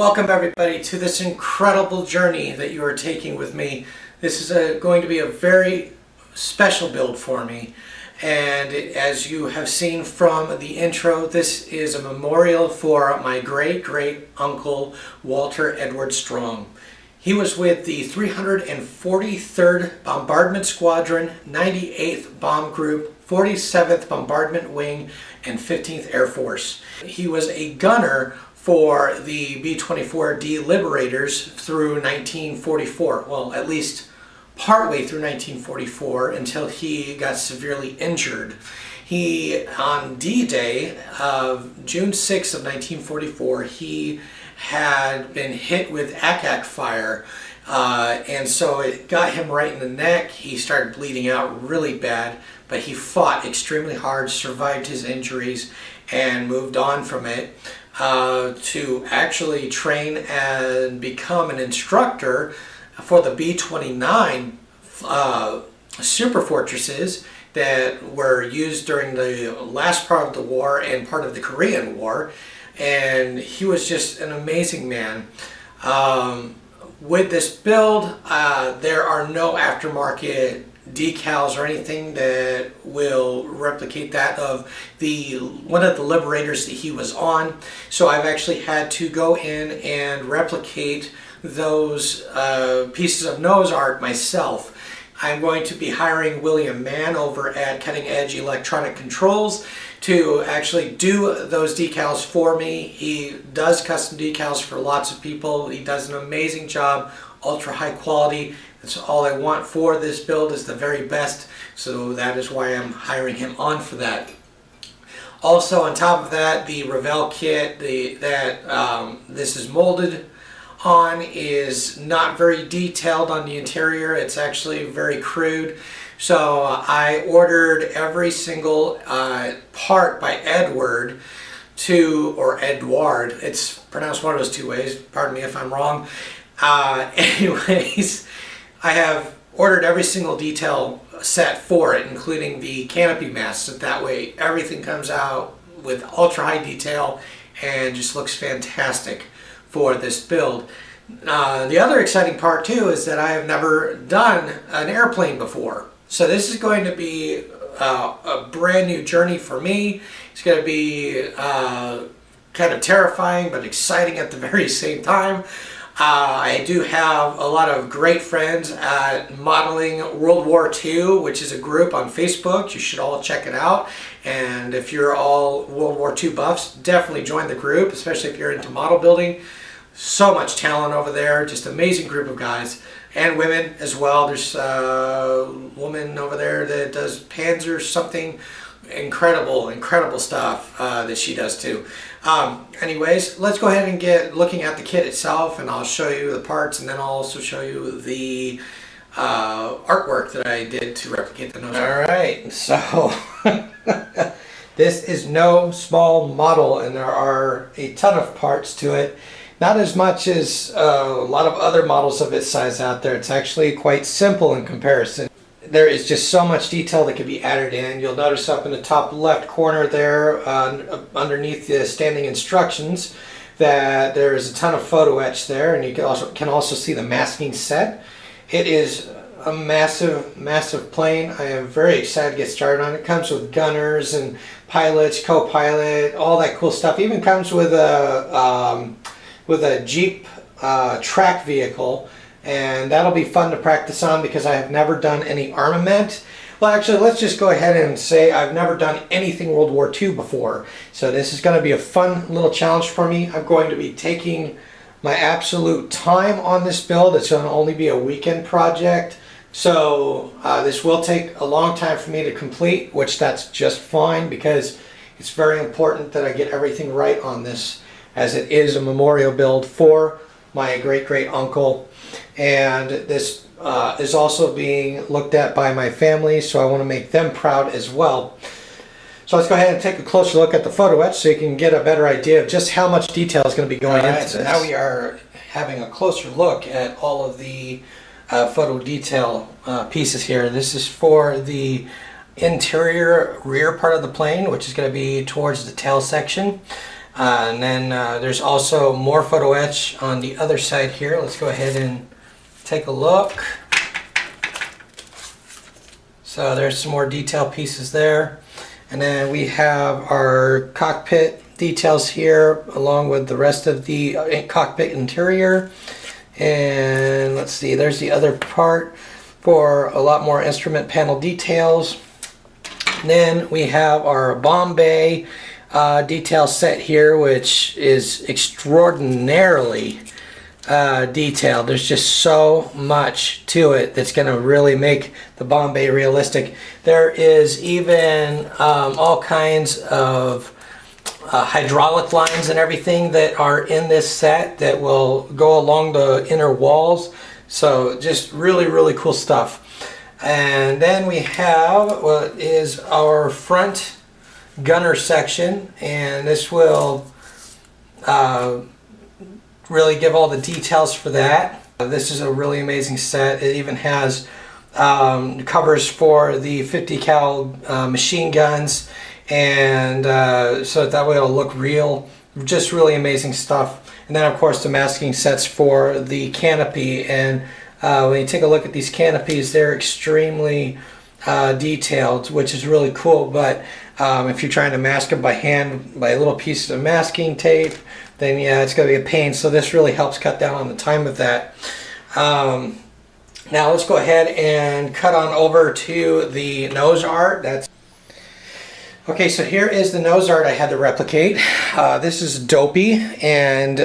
Welcome everybody to this incredible journey that you are taking with me. This is going to be a very special build for me, and as you have seen from the intro, this is a memorial for my great uncle Walter Edward Strong. He was with the 343rd Bombardment Squadron, 98th Bomb Group, 47th Bombardment Wing, and 15th Air Force. He was a gunner for the B-24D Liberators through 1944, well, at least partway through 1944 until he got severely injured. He, on D-Day of June 6th of 1944, he had been hit with ack fire, and so it got him right in the neck. He started bleeding out really bad, but he fought extremely hard, survived his injuries, and moved on from it to actually train and become an instructor for the B-29 super fortresses that were used during the last part of the war and part of the Korean War. And he was just an amazing man. With this build, there are no aftermarket decals or anything that will replicate that of one of the Liberators that he was on. So I've actually had to go in and replicate those pieces of nose art myself. I'm going to be hiring William Mann over at Cutting Edge Electronic Controls to actually do those decals for me. He does custom decals for lots of people. He does an amazing job, ultra high quality. That's all I want for this build, is the very best, so that is why I'm hiring him on for that. Also, on top of that, the Revell kit that this is molded on is not very detailed on the interior. It's actually very crude. So I ordered every single part by Edward or Edward. It's pronounced one of those two ways. Pardon me if I'm wrong. Anyways, I have ordered every single detail set for it, including the canopy mast, so that way everything comes out with ultra high detail and just looks fantastic for this build. The other exciting part too is that I have never done an airplane before. So this is going to be a brand new journey for me. It's going to be kind of terrifying but exciting at the very same time. I do have a lot of great friends at Modeling World War II, which is a group on Facebook. You should all check it out. And if you're all World War II buffs, definitely join the group, especially if you're into model building. So much talent over there, just amazing group of guys. And women as well. There's a woman over there that does Panzer something. Incredible stuff that she does too. Anyways, let's go ahead and get looking at the kit itself, and I'll show you the parts, and then I'll also show you the artwork that I did to replicate the nose. Alright, so this is no small model, and there are a ton of parts to it. Not as much as a lot of other models of its size out there. It's actually quite simple in comparison. There is just so much detail that can be added in. You'll notice up in the top left corner there, underneath the standing instructions, that there is a ton of photo etch there, and you can also see the masking set. It is a massive plane. I am very excited to get started on it. It comes with gunners and pilots, co-pilot, all that cool stuff. Even comes with a Jeep track vehicle. And that'll be fun to practice on because I have never done any armament. Well, actually, let's just go ahead and say I've never done anything World War II before. So this is going to be a fun little challenge for me. I'm going to be taking my absolute time on this build. It's going to only be a weekend project. So this will take a long time for me to complete, which that's just fine because it's very important that I get everything right on this, as it is a memorial build for my great uncle. And this is also being looked at by my family, so I want to make them proud as well. So let's go ahead and take a closer look at the photo etch so you can get a better idea of just how much detail is going to be going into this. So now we are having a closer look at all of the photo detail pieces here. This is for the interior rear part of the plane, which is going to be towards the tail section. And then there's also more photo etch on the other side here. Let's go ahead and take a look. So there's some more detail pieces there. And then we have our cockpit details here along with the rest of the cockpit interior. And let's see, there's the other part for a lot more instrument panel details. And then we have our bomb bay detail set here, which is extraordinarily detailed. There's just so much to it that's going to really make the bomb bay realistic. There is even all kinds of hydraulic lines and everything that are in this set that will go along the inner walls. So just really, really cool stuff. And then we have what is our front gunner section, and this will really give all the details for that. This is a really amazing set. It even has covers for the 50 cal machine guns, and so that way it'll look real. Just really amazing stuff. And then of course the masking sets for the canopy, and when you take a look at these canopies, they're extremely detailed, which is really cool. But if you're trying to mask them by hand by a little piece of masking tape, then yeah, it's going to be a pain. So this really helps cut down on the time of that. Now let's go ahead and cut on over to the nose art. Okay, so here is the nose art I had to replicate. This is Dopey, and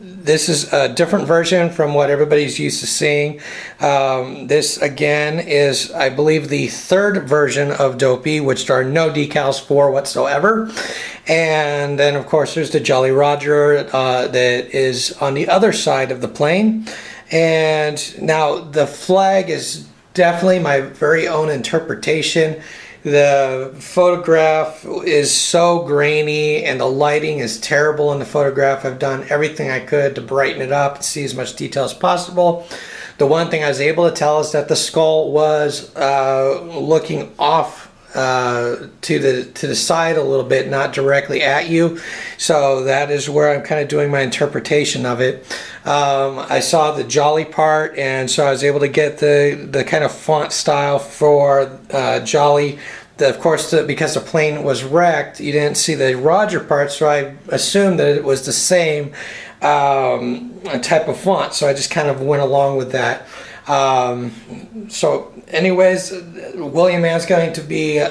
this is a different version from what everybody's used to seeing. This again is, I believe, the third version of Dopey, which there are no decals for whatsoever. And then of course there's the Jolly Roger that is on the other side of the plane. And now the flag is definitely my very own interpretation. The photograph is so grainy and the lighting is terrible in the photograph. I've done everything I could to brighten it up and see as much detail as possible. The one thing I was able to tell is that the skull was looking off to the side a little bit, not directly at you. So that is where I'm kind of doing my interpretation of it. I saw the Jolly part, and so I was able to get the kind of font style for Jolly. Of course, because the plane was wrecked, you didn't see the Roger part, so I assumed that it was the same type of font. So I just kind of went along with that. So anyways, William Ann's going to be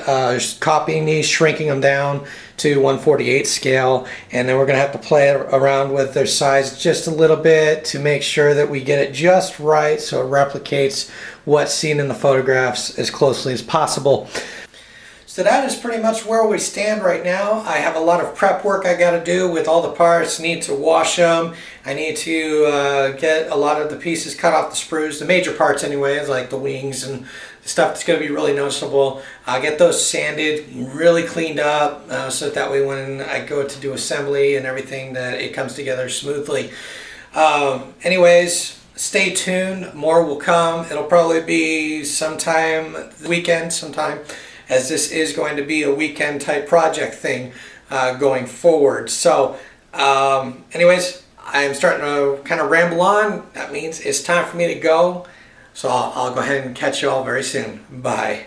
copying these, shrinking them down to 1/48 scale, and then we're going to have to play around with their size just a little bit to make sure that we get it just right so it replicates what's seen in the photographs as closely as possible. So that is pretty much where we stand right now. I have a lot of prep work I got to do with all the parts. I need to wash them. I need to get a lot of the pieces cut off the sprues, the major parts anyway, like the wings and the stuff that's going to be really noticeable. I'll get those sanded, really cleaned up, so that way when I go to do assembly and everything, that it comes together smoothly. Anyways, stay tuned. More will come. It'll probably be sometime weekend, as this is going to be a weekend type project thing going forward. So anyways, I'm starting to kind of ramble on. That means it's time for me to go. So I'll go ahead and catch you all very soon. Bye.